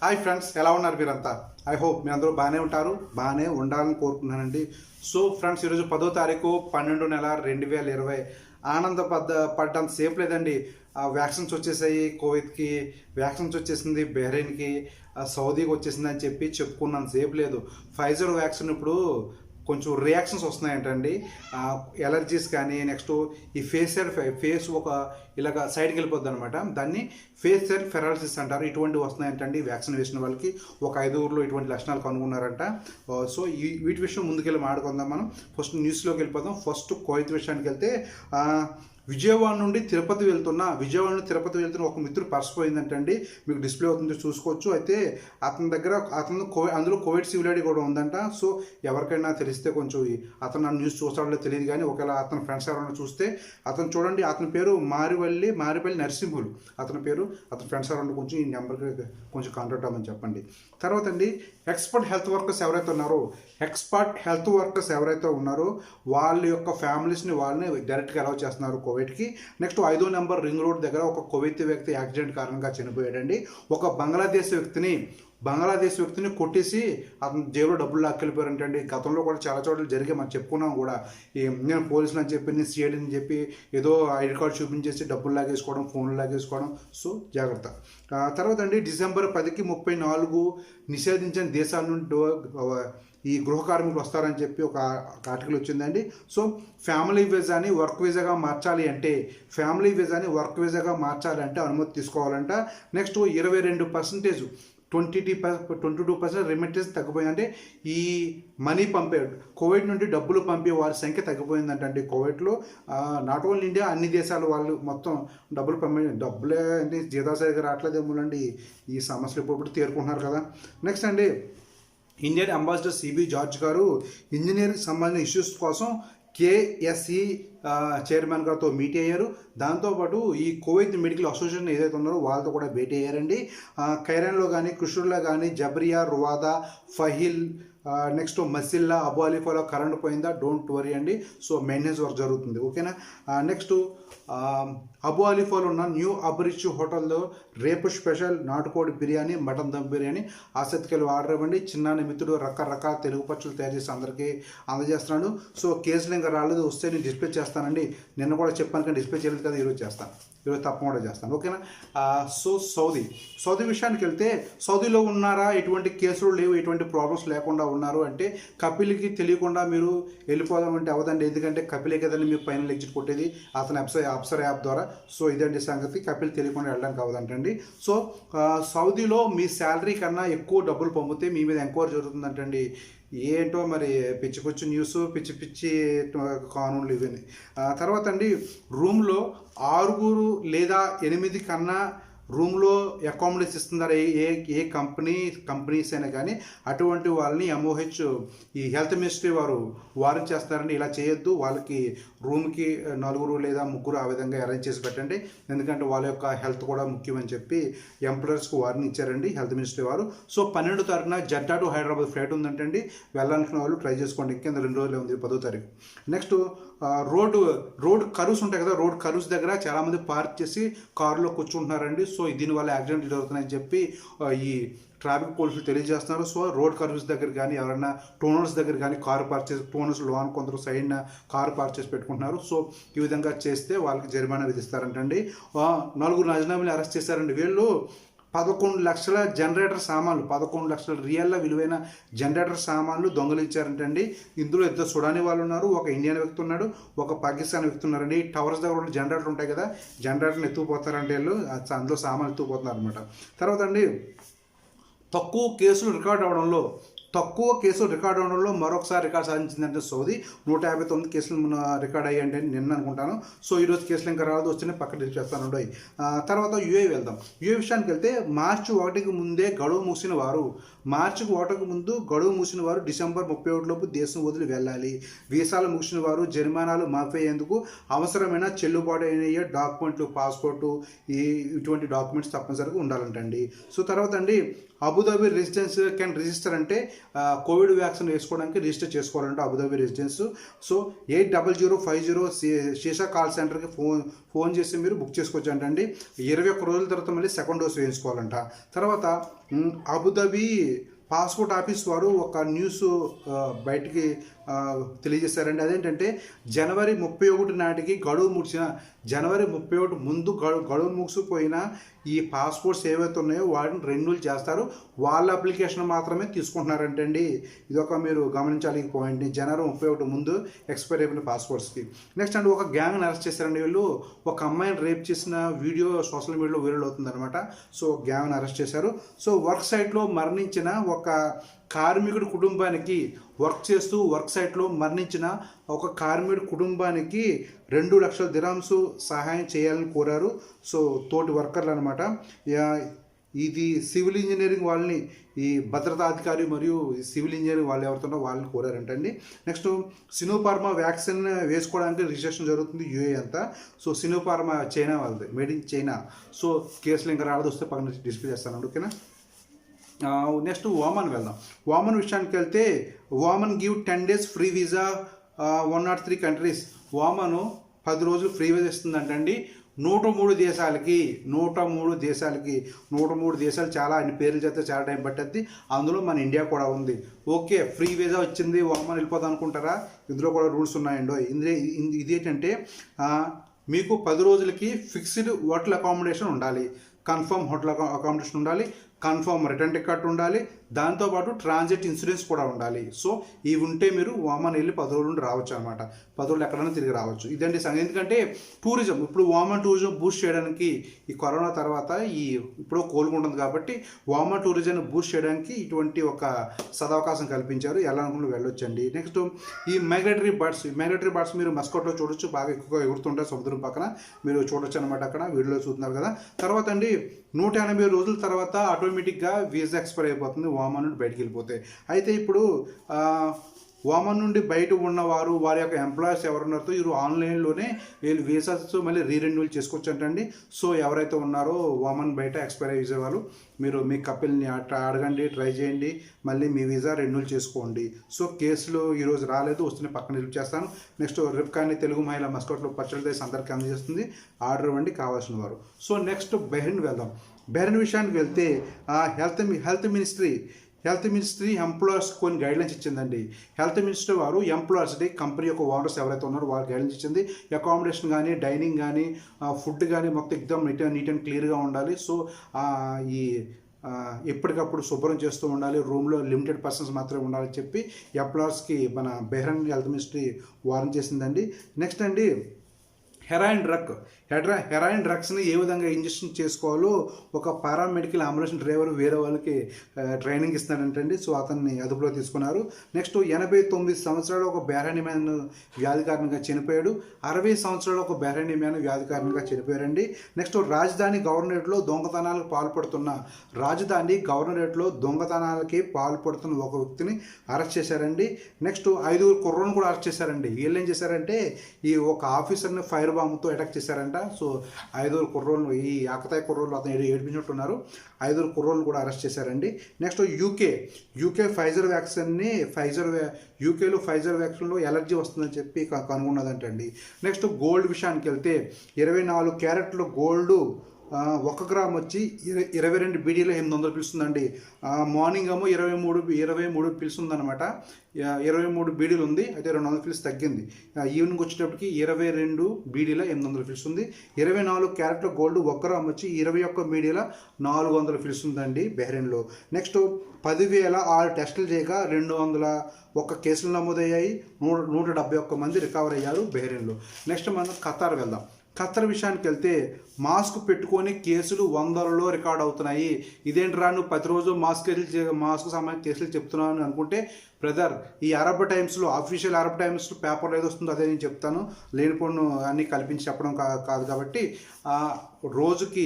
Hi friends, ఎలా ఉన్నారు మీరంతా? ఐ హోప్ మీ అందరూ బాగానే ఉంటారు, బాగానే ఉండాలని కోరుకుంటున్నానండి. సో ఫ్రెండ్స్, ఈరోజు 10వ తారీఖు 12 నెల 2020. పడ్డంత సేపు లేదండి. వ్యాక్సిన్స్ వచ్చేసాయి. కోవిడ్కి వ్యాక్సిన్స్ వచ్చేసింది, బహ్రెయిన్కి, సౌదీకి వచ్చేసింది అని చెప్పి చెప్పుకున్నంత సేపు లేదు. ఫైజర్ వ్యాక్సిన్ ఇప్పుడు కొంచెం రియాక్షన్స్ వస్తున్నాయంటండి. ఎలర్జీస్ కానీ, నెక్స్ట్ ఈ ఫేస్ ఒక ఇలాగ సైడ్కి వెళ్ళిపోద్ది అనమాట. దాన్ని ఫేషియల్ ఫెరాలసిస్ అంటారు. ఇటువంటివి వస్తున్నాయంటండి వ్యాక్సిన్ వేసిన వాళ్ళకి. ఒక 5 ఇటువంటి లక్షణాలు కనుగొన్నారంట. సో వీటి విషయం ముందుకెళ్ళి మాట్లాడుకుందాం మనం. ఫస్ట్ న్యూస్లోకి వెళ్ళిపోదాం. ఫస్ట్ కోవిడ్ విషయానికి వెళ్తే, విజయవాడ నుండి తిరుపతి వెళ్తున్న ఒక మిత్రుడు పర్స్ పోయిందంటండి. మీకు డిస్ప్లే అవుతుంది, చూసుకోవచ్చు. అయితే అందులో కోవిడ్ సివిల్ ఐడి కూడా ఉందంట. సో ఎవరికైనా తెలిస్తే కొంచెం అతను న్యూస్ చూస్తాడో తెలియదు, కానీ ఒకవేళ అతని ఫ్రెండ్స్ ఎవరైనా చూస్తే అతను చూడండి. అతని పేరు మారిపల్లి నరసింహులు అతని ఫ్రెండ్స్ ఎవరైనా కొంచెం ఈ నెంబర్కి కొంచెం కాంటాక్ట్ అవ్వమని చెప్పండి. తర్వాత అండి, ఎక్స్పర్ట్ హెల్త్ వర్కర్స్ ఎవరైతే ఉన్నారో వాళ్ళ యొక్క ఫ్యామిలీస్ని వాళ్ళని డైరెక్ట్గా అలౌ చేస్తున్నారు కోవిడ్కి. నెక్స్ట్ 5వ నెంబర్ రింగ్ రోడ్ దగ్గర ఒక కువైతీ వ్యక్తి యాక్సిడెంట్ కారణంగా చనిపోయాడండి. ఒక బంగ్లాదేశ్ వ్యక్తిని కొట్టేసి అతను జేబులో డబ్బులు లాక్కెళ్ళిపోయారంటండి. గతంలో కూడా చాలా చోట్ల జరిగే మనం చెప్పుకున్నాం కూడా. నేను పోలీసులు అని చెప్పి, నేను సిఐడి అని చెప్పి ఏదో ఐడి కార్డు చూపించేసి డబ్బులు లాగేసుకోవడం, ఫోన్లు లాగేసుకోవడం. సో జాగ్రత్త. తర్వాత అండి, డిసెంబర్ 10కి 34 నిషేధించిన దేశాల నుండి ఈ గృహ కార్మికులు వస్తారని చెప్పి ఒక ఆర్టికల్ వచ్చిందండి. సో ఫ్యామిలీ వీజాని వర్క్ వీజాగా మార్చాలి అంటే అనుమతి తీసుకోవాలంట. నెక్స్ట్ 22%, 22% రెమిటెన్స్ తగ్గిపోయింది. అంటే ఈ మనీ కోవిడ్ నుండి డబ్బులు పంపే వారి సంఖ్య తగ్గిపోయిందంట అండి కోవిడ్లో. నాట్ ఓన్లీ ఇండియా, అన్ని దేశాల వాళ్ళు మొత్తం డబ్బులే అంటే జీతాలు రావట్లేదేమోనండి. ఈ సమస్యలు ఇప్పుడు తేరుకుంటున్నారు కదా. నెక్స్ట్ అండి, ఇండియన్ అంబాసిడర్ సిబి జార్జ్ గారు ఇంజనీరింగ్ సంబంధించిన ఇష్యూస్ కోసం కేఎస్ఈ చైర్మన్ గారితో మీట్ అయ్యారు. దాంతోపాటు ఈ కువైత్ మెడికల్ అసోసియేషన్ ఏదైతే ఉన్నారో వాళ్ళతో కూడా భేటీ అయ్యారండి. ఖైరాన్లో కానీ, కుషూర్లో కానీ, జబ్రియా, రువాదా, ఫహిల్, నెక్స్ట్ మసిల్లా, అబు అలీఫాలో కరెంట్ పోయిందా, డోంట్ వరీ అండి. సో మెయింటెనెన్స్ వర్క్ జరుగుతుంది, ఓకేనా. నెక్స్ట్ అబు అలీఫాలో ఉన్న న్యూ అబ్రిచ్ హోటల్లో రేపు స్పెషల్ నాటుకోడి బిర్యానీ, మటన్ దమ్ బిర్యానీ ఆసక్తికి ఆర్డర్ ఇవ్వండి. చిన్న మిత్రుడు రకరకాల తెలుగు పచ్చళ్ళు తయారు చేసి అందరికీ అందజేస్తున్నాడు. సో కేసులు ఇంకా రాలేదు, వస్తే నేను డిస్ప్లే చేస్తానండి. నిన్న కూడా చెప్పాను కానీ డిస్ప్లే చేయలేదు కదా, ఈరోజు తప్పకుండా చేస్తాను, ఓకేనా. సో సౌదీ విషయానికి వెళ్తే, సౌదీలో ఉన్నారా, ఎటువంటి కేసులు లేవు, ఎటువంటి ప్రాబ్లమ్స్ లేకుండా ఉన్నారు అంటే కపిల్కి తెలియకుండా మీరు వెళ్ళిపోదామంటే అవదండి. ఎందుకంటే కపిలే కదండి మీకు ఫైనల్ ఎగ్జిట్ కొట్టేది, అతని అప్సర్ యాప్ ద్వారా. సో ఇదండి సంగతి, కపిల్ తెలియకుండా వెళ్ళడానికి అవదంటండి. సో సౌదీలో మీ శాలరీ కన్నా ఎక్కువ డబ్బులు పంపితే మీ మీద ఎంక్వైరీ జరుగుతుందంటండి. ఏంటో మరి పిచ్చి న్యూస్, పిచ్చి కానూన్లు ఇవన్నీ. తర్వాత అండి, రూమ్లో 6 లేదా 8 కన్నా రూమ్లో అకామిడేషన్ ఇస్తున్నారు ఏ కంపెనీస్ అయినా కానీ. అటువంటి వాళ్ళని MOH ఈ హెల్త్ మినిస్ట్రీ వారు చేస్తారండి. ఇలా చేయొద్దు, వాళ్ళకి రూమ్కి 4 లేదా 3 ఆ విధంగా అరేంజ్ చేసి పెట్టండి. ఎందుకంటే వాళ్ళ యొక్క హెల్త్ కూడా ముఖ్యమని చెప్పి ఎంప్లాయర్స్కి వారిని ఇచ్చారండి హెల్త్ మినిస్ట్రీ వారు. సో 12వ తారీఖున జడ్డా టు హైదరాబాద్ ఫ్లైట్ ఉందంటండి. వెళ్ళాలనుకున్న వాళ్ళు ట్రై చేసుకోండి. కింద 2 రోజులే ఉంది, 10వ తారీఖు. నెక్స్ట్ రోడ్ కర్వ్స్ ఉంటాయి కదా, రోడ్ కర్వ్స్ దగ్గర చాలామంది పార్క్ చేసి కారులో కూర్చుంటున్నారండి. సో దీనివల్ల యాక్సిడెంట్లు జరుగుతున్నాయని చెప్పి ఈ ట్రాఫిక్ పోలీసులు తెలియజేస్తున్నారు. సో రోడ్ కర్వ్స్ దగ్గర కానీ, ఎవరైనా టోనర్స్ దగ్గర కానీ కారు పార్క్ చేసి, టోనర్స్ లోన్ కొందరు సైడ్న కారు పార్క్ చేసి పెట్టుకుంటున్నారు. సో ఈ విధంగా చేస్తే వాళ్ళకి జరిమానా విధిస్తారంటండి. 4 అజనామీలు అరెస్ట్ చేశారండి. వీళ్ళు 11 లక్షల జనరేటర్ సామాన్లు, 11 లక్షల రియల్ల విలువైన జనరేటర్ సామాన్లు దొంగలించారంటండి. ఇందులో 2 సుడానీ వాళ్ళు ఉన్నారు, ఒక ఇండియన్ వ్యక్తి ఉన్నాడు, ఒక పాకిస్తాన్ వ్యక్తి ఉన్నారండి. టవర్స్ దగ్గర ఉన్న జనరేటర్ ఉంటాయి కదా, జనరేటర్ని ఎత్తుకుపోతారంటే వీళ్ళు, అందులో సామాన్లు ఎత్తుకుపోతున్నారు అనమాట. తర్వాత అండి, తక్కువ కేసులు రికార్డ్ అవడంలో మరొకసారి రికార్డ్ సాధించిందంటే సౌదీ. 159 కేసులు రికార్డ్ అయ్యాయండి నిన్న అనుకుంటాను. సో ఈరోజు కేసులు ఇంకా రాదు, వచ్చిన పక్కన చేస్తాను. తర్వాత యుఏ వెళ్దాం. యుఏ విషయానికి వెళ్తే, మార్చి 1కి ముందే గడువు మూసిన వారు డిసెంబర్ 31లోపు దేశం వదిలి వెళ్ళాలి. వీసాలు ముగిసిన వారు జరిమానాలు మాఫీ అయ్యేందుకు అవసరమైన చెల్లుబాటు అయిన డాక్యుమెంట్లు, పాస్పోర్టు, ఇటువంటి డాక్యుమెంట్స్ తప్పనిసరిగా ఉండాలంటండి. సో తర్వాత అండి, అబుదాబి రెసిడెన్స్ కెన్ రిజిస్టర్ అంటే కోవిడ్ వ్యాక్సిన్ వేసుకోవడానికి రిజిస్టర్ చేసుకోవాలంటే అబుదాబి రెసిడెన్స్. సో 8050 శీషా కాల్ సెంటర్కి ఫోన్ చేసి మీరు బుక్ చేసుకోవచ్చు అంటండి. 21 రోజుల తర్వాత మళ్ళీ సెకండ్ డోస్ వేయించుకోవాలంట. తర్వాత అబుదాబి పాస్పోర్ట్ ఆఫీస్ వారు ఒక న్యూస్ బయటికి తెలియజేశారండి. అదేంటంటే జనవరి 31 నాటికి గడువు ముగిసిన జనవరి 31 ముందు గడువు ముగిసిపోయిన ఈ పాస్పోర్ట్స్ ఏవైతే ఉన్నాయో వాటిని రెన్యూల్ చేస్తారు. వాళ్ళ అప్లికేషన్ మాత్రమే తీసుకుంటున్నారంటండి. ఇదొక మీరు గమనించాలి ఈ పాయింట్ని. జనవరి 31 ముందు ఎక్స్పైర్ అయిపోయిన పాస్పోర్ట్స్కి. నెక్స్ట్ అండి ఒక గ్యాంగ్ని అరెస్ట్ చేశారండి. వీళ్ళు ఒక అమ్మాయిని రేప్ చేసిన వీడియో సోషల్ మీడియాలో వైరల్ అవుతుందన్నమాట. సో గ్యాంగ్ని అరెస్ట్ చేశారు. సో వర్క్ సైట్లో మరణించిన ఒక కార్మికుడి కుటుంబానికి వర్క్ సైట్లో మరణించిన ఒక కార్మికుడి కుటుంబానికి 2 లక్షల దిరామ్స్ సహాయం చేయాలని కోరారు. సో తోటి వర్కర్లు అనమాట. ఇది సివిల్ ఇంజనీరింగ్ వాళ్ళని, ఈ భద్రతాధికారి మరియు సివిల్ ఇంజనీరింగ్ వాళ్ళు ఎవరితో వాళ్ళని కోరారంటండి. నెక్స్ట్ సినోఫార్మా వ్యాక్సిన్ వేసుకోవడానికి రిజిస్ట్రేషన్ జరుగుతుంది యూఏ అంతా. సో సినోఫార్మా చైనా వాళ్ళది, మేడ్ ఇన్ చైనా. సో కేసులు ఇంకా రావడం వస్తే పక్కన డిస్ప్లే చేస్తాను, ఓకేనా. నెక్స్ట్ ఓమన్ వెళ్దాం. ఓమన్ విషయానికి వెళ్తే Oman give 10 days free visa 103 countries. Oman 10 రోజులు ఫ్రీ వీసా ఇస్తుందంటండి 103 దేశాలకి. 103 దేశాలు, చాలా అన్ని పేర్లు చేస్తే చాలా టైం పట్టద్ది. అందులో మన ఇండియా కూడా ఉంది. ఓకే, ఫ్రీ వీసా వచ్చింది ఓమన్ వెళ్ళిపోదాం అనుకుంటారా? ఇందులో కూడా రూల్స్ ఉన్నాయండో. ఇదేంటంటే మీకు 10 రోజులకి ఫిక్స్డ్ హోటల్ అకామిడేషన్ ఉండాలి, కన్ఫర్మ్ హోటల్ అకామిడేషన్ ఉండాలి, కన్ఫర్మ్ రిటర్న్ టికెట్ ఉండాలి, దాంతోపాటు ట్రాన్సిట్ ఇన్సూరెన్స్ కూడా ఉండాలి. సో ఇవి ఉంటే మీరు ఓమన్ వెళ్ళి 10 రోజుల నుండి రావచ్చు అనమాట. 10 రోజులు ఎక్కడైనా తిరిగి రావచ్చు. ఇదండి సంగతి. ఎందుకంటే టూరిజం, ఇప్పుడు ఓమన్ టూరిజం బూస్ట్ చేయడానికి ఈ కరోనా తర్వాత ఇప్పుడు కోలుకుంటుంది కాబట్టి ఓమన్ టూరిజం బూస్ట్ చేయడానికి ఇటువంటి ఒక సదవకాశం కల్పించారు. ఎలా అనుకుని వెళ్ళొచ్చండి. నెక్స్ట్ ఈ మైగ్రేటరీ బర్డ్స్ మీరు మస్కట్లో చూడొచ్చు, బాగా ఎక్కువగా ఎగురుతుంటారు సముద్రం పక్కన, మీరు చూడొచ్చు అనమాట. అక్కడ వీడియోలో చూస్తున్నారు కదా. తర్వాత అండి 180 రోజుల తర్వాత ఆటోమేటిక్గా వీసా ఎక్స్పైర్ అయిపోతుంది ఓమన్ నుండి బయటికి వెళ్ళిపోతే. అయితే ఇప్పుడు ఓమన్ నుండి బయట ఉన్నవారు, వారి యొక్క ఎంప్లాయీస్ ఎవరున్నారో వీరు ఆన్లైన్లోనే వీళ్ళు వీసాస్ మళ్ళీ రీరెన్యూల్ చేసుకోవచ్చు అంటండి. సో ఎవరైతే ఉన్నారో ఓమన్ బయట ఎక్స్పైర్ అయ్యే వాళ్ళు, మీరు మీ కపిల్ని అడగండి, ట్రై చేయండి, మళ్ళీ మీ వీసా రెన్యూల్ చేసుకోండి. సో కేసులు ఈరోజు రాలేదు, వస్తున్న పక్కన హెల్ప్ చేస్తాను. నెక్స్ట్ రిప్కాని తెలుగు మహిళ మస్కట్లో పచ్చడి దేశం అందరికీ అందజేస్తుంది. ఆర్డర్ ఇవ్వండి కావాల్సిన వారు. సో నెక్స్ట్ బెహ్రెన్ వెళ్దాం. బెహ్రెన్ విషయానికి వెళ్తే హెల్త్ మినిస్ట్రీ ఎంప్లాయర్స్ కొన్ని గైడ్లైన్స్ ఇచ్చిందండి. హెల్త్ మినిస్ట్రీ వారు ఎంప్లాయర్స్ కంపెనీ యొక్క ఓనర్స్ ఎవరైతే ఉన్నారో వారు గైడ్లైన్స్ ఇచ్చింది. అకామిడేషన్ కానీ, డైనింగ్ కానీ, ఫుడ్ కానీ మొత్తం ఎగ్దమ్ నీట్ అండ్ క్లియర్గా ఉండాలి. సో ఈ ఎప్పటికప్పుడు శుభ్రం చేస్తూ ఉండాలి, రూమ్లో లిమిటెడ్ పర్సన్స్ మాత్రమే ఉండాలని చెప్పి ఎంప్లాయర్స్కి మన బెహ్రెన్ హెల్త్ మినిస్ట్రీ వార్న్ చేసిందండి. నెక్స్ట్ అండి హెరాయిన్ డ్రగ్స్ని ఏ విధంగా ఇంజెక్షన్ చేసుకోవాలో ఒక పారామెడికల్ అంబులెన్స్ డ్రైవర్ వేరే వాళ్ళకి ట్రైనింగ్ ఇస్తున్నాడంటండి. సో అతన్ని అదుపులో తీసుకున్నారు. నెక్స్ట్ 89 సంవత్సరాలు ఒక బెహ్రెయిన్ మ్యాన్ వ్యాధి కారణంగా చనిపోయాడు. 60 సంవత్సరాలు ఒక బెహ్రెయిన్ మ్యాన్ వ్యాధి కారణంగా చనిపోయారండి. నెక్స్ట్ రాజధాని గవర్నరేట్లో దొంగతనాలకు పాల్పడుతున్న ఒక వ్యక్తిని అరెస్ట్ చేశారండి. నెక్స్ట్ 5 కుర్రోళ్ళను కూడా అరెస్ట్ చేశారండి. వీళ్ళు ఏం చేశారంటే ఈ ఒక ఆఫీసర్ని ఫైర్ బాంబ్తో అటాక్ చేశారంట. సో 5 కుర్రోళ్ళు, ఈ ఆకతాయి కుర్రోళ్ళు అతను ఏడిపించినట్టున్నారు. 5 కుర్రోళ్ళు కూడా అరెస్ట్ చేశారండి. నెక్స్ట్ యూకే ఫైజర్ వ్యాక్సిన్లో ఎలర్జీ వస్తుందని చెప్పి కనుగొన్నదంటండి. నెక్స్ట్ గోల్డ్ విషయానికి వెళ్తే 24 క్యారెట్లు గోల్డ్ 1 గ్రామ్ వచ్చి 22 బీడీలో 800 పిలుస్తుందండి. మార్నింగ్ ఏమో 23 పిలుస్తుందనమాట. 23 బీడీలు ఉంది, అయితే 200 పిల్స్ తగ్గింది. ఈవినింగ్ వచ్చేటప్పటికి 22 బీడీల 800 పిలుస్తుంది. 24 క్యారెట్ల గోల్డ్ 1 గ్రామ్ వచ్చి 21 బీడీల 400 పిలుస్తుందండి బెహ్రెయిన్లో. నెక్స్ట్ 10,006 టెస్టులు చేయగా 201 కేసులు నమోదయ్యాయి. 171 మంది రికవర్ అయ్యారు బెహ్రెయిన్లో. నెక్స్ట్ మనం ఖతార్ వెళ్దాం. ఖత్తర్ విషయానికి వెళ్తే మాస్క్ పెట్టుకొని కేసులు 100లలో రికార్డ్ అవుతున్నాయి. ఇదేంట్రా నువ్వు ప్రతిరోజు మాస్క్ సంబంధించిన కేసులు చెప్తున్నావు అని అనుకుంటే బ్రదర్ ఈ అరబ్ టైమ్స్లో అఫీషియల్ అరబ్ టైమ్స్లో పేపర్లో ఏదో వస్తుందో అదే నేను చెప్తాను, లేనిపోను అన్నీ కల్పించి చెప్పడం కాదు కాబట్టి రోజుకి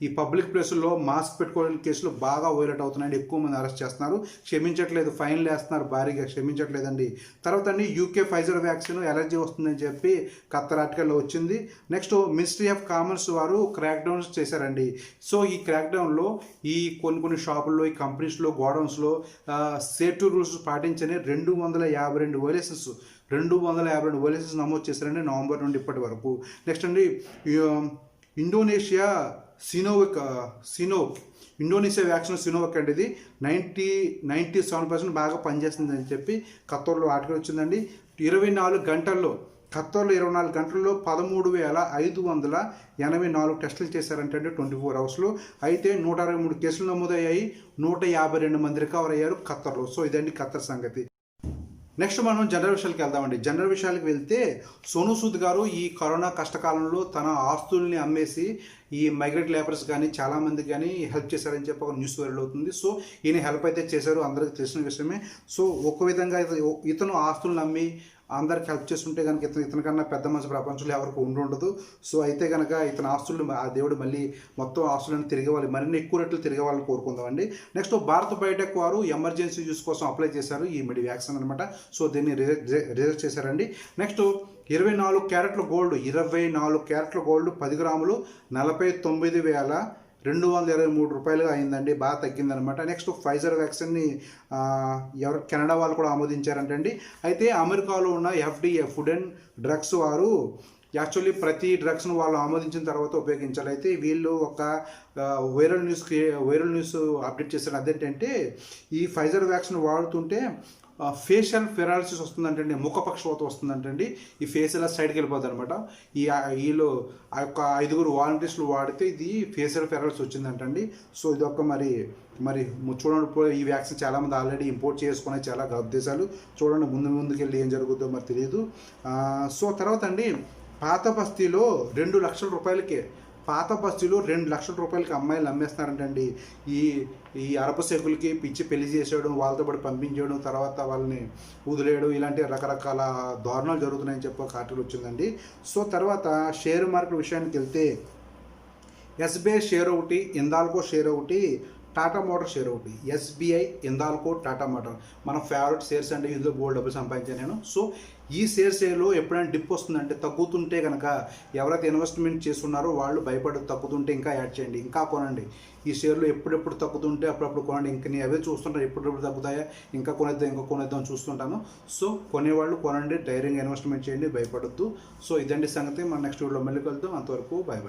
ఈ పబ్లిక్ ప్లేసుల్లో మాస్క్ పెట్టుకోవడానికి కేసులు బాగా వైలేట్ అవుతున్నాయండి, ఎక్కువ మంది అరెస్ట్ చేస్తున్నారు, క్షమించట్లేదు, ఫైన్లు వేస్తున్నారు భారీగా, క్షమించట్లేదండి. తర్వాత అండి యూకే ఫైజర్ వ్యాక్సిన్ ఎలర్జీ వస్తుందని చెప్పి ఖత్తర్ ఆర్టికల్లో వచ్చింది. నెక్స్ట్ మినిస్ట్రీ ఆఫ్ కామర్స్ వారు క్రాక్ డౌన్స్ చేశారండి. సో ఈ క్రాక్ డౌన్లో ఈ కొన్ని షాపుల్లో, ఈ కంపెనీస్లో, గోడౌన్స్లో సేఫ్టీ రూల్స్ పాటించని 252 వైలేషన్స్ నమోదు చేశారండి నవంబర్ నుండి ఇప్పటి వరకు. నెక్స్ట్ అండి ఇండోనేషియా ఇండోనేషియా వ్యాక్సిన్ సినోవాక్ అండి, ఇది 97% బాగా పనిచేస్తుందని చెప్పి ఖత్తర్లో ఆర్టికల్ వచ్చిందండి. 24 గంటల్లో ఖత్తర్లో 24 గంటల్లో 13,584 టెస్టులు చేశారంటే 24 అవర్స్లో. అయితే 123 కేసులు నమోదయ్యాయి, 152 మంది రికవర్ అయ్యారు ఖత్తర్లో. సో ఇదండి ఖత్తర్ సంగతి. నెక్స్ట్ మనం జనరల్ విషయాలకు వెళ్దామండి. జనరల్ విషయాలకు వెళ్తే సోనూ సూద్ గారు ఈ కరోనా కష్టకాలంలో తన ఆస్తుల్ని అమ్మేసి ఈ మైగ్రెంట్ లేబర్స్ కానీ చాలామంది కానీ హెల్ప్ చేశారని చెప్పి ఒక న్యూస్ వైరల్ అవుతుంది. సో ఈయన హెల్ప్ అయితే చేశారు, అందరికీ తెలిసిన విషయమే. సో ఒక విధంగా ఇతను ఆస్తులను అమ్మి అందరికి హెల్ప్ చేస్తుంటే కనుక ఇతనికన్నా పెద్ద మనిషి ప్రపంచంలో ఎవరికి ఉండదు. సో అయితే కనుక ఇతని ఆస్తులు ఆ దేవుడు మళ్ళీ మొత్తం ఆస్తులను తిరిగి వాళ్ళు మరిన్ని ఎక్కువ రెట్లు తిరిగి వాళ్ళని కోరుకుందామండి. నెక్స్ట్ భారత్ బయోటెక్ వారు ఎమర్జెన్సీ యూస్ కోసం అప్లై చేశారు ఈ వ్యాక్సిన్ అనమాట. సో దీన్ని రిజెక్ట్ చేశారండి. నెక్స్ట్ 24 క్యారెట్ల గోల్డ్ 10 గ్రాములు 49,223 రూపాయలుగా అయిందండి, బాగా తగ్గిందనమాట. నెక్స్ట్ ఫైజర్ వ్యాక్సిన్ని కెనడా వాళ్ళు కూడా ఆమోదించారంటండి. అయితే అమెరికాలో ఉన్న FDA ఫుడ్ అండ్ డ్రగ్స్ వారు యాక్చువల్లీ ప్రతి డ్రగ్స్ను వాళ్ళు ఆమోదించిన తర్వాత ఉపయోగించాలి. అయితే వీళ్ళు ఒక వైరల్ న్యూస్ అప్డేట్ చేశారు. అదేంటంటే ఈ ఫైజర్ వ్యాక్సిన్ వాడుతుంటే ఫేషియల్ ఫెరాలిసిస్ వస్తుందంటండి, ముఖపక్షవాత వస్తుందంటండి. ఈ ఫేస్ ఇలా సైడ్కి వెళ్ళిపోతుంది అనమాట. వీళ్ళు ఆ యొక్క 5 వాలంటీర్స్లు వాడితే ఇది ఫేషియల్ ఫెరాలిసిస్ వచ్చిందంటండి. సో ఇది ఒక మరి చూడండి, ఈ వ్యాక్సిన్ చాలామంది ఆల్రెడీ ఇంపోర్ట్ చేసుకునే చాలా దేశాలు. చూడండి ముందుకెళ్ళి ఏం జరుగుతుందో మరి తెలియదు. సో తర్వాత అండి పాత బస్తీలో 2 లక్షల రూపాయలకే అమ్మాయిలు అమ్మేస్తున్నారంటండి. ఈ అరబ్ శకులకి పిచ్చి పెళ్లి చేసేయడం, వాళ్ళతో పాటు పంపించేయడం, తర్వాత వాళ్ళని వదిలేయడం, ఇలాంటి రకరకాల దారుణాలు జరుగుతున్నాయని చెప్పి ఒక ఆర్టికల్ వచ్చిందండి. సో తర్వాత షేర్ మార్కెట్ విషయానికి వెళ్తే SBI షేర్ ఒకటి, హిందాల్కో షేర్ ఒకటి, టాటా మోటార్ షేర్ ఒకటి. SBI, హిందాల్కో, టాటా మోటార్ మన ఫేవరెట్ షేర్స్ అండి. ఇందులో బోల్డ్ డబ్బులు సంపాదించాను నేను. సో ఈ షేర్స్లో ఎప్పుడైనా డిప్ వస్తుందంటే తగ్గుతుంటే కనుక ఎవరైతే ఇన్వెస్ట్మెంట్ చేస్తున్నారో వాళ్ళు భయపడి తగ్గుతుంటే ఇంకా యాడ్ చేయండి, ఇంకా కొనండి. ఈ షేర్లు ఎప్పుడెప్పుడు తగ్గుతుంటే అప్పుడప్పుడు కొనండి. ఇంకా నేను అవే చూస్తుంటాను, ఎప్పుడెప్పుడు తగ్గుతాయా ఇంకా కొనేద్దాం చూస్తుంటాను. సో కొనేవాళ్ళు కొనండి, ధైర్యంగా ఇన్వెస్ట్మెంట్ చేయండి, భయపడొద్దు. సో ఇదండి సంగతి. మన నెక్స్ట్ వీడియోలో మళ్ళీ కలుద్దాం. అంతవరకు బాయ్.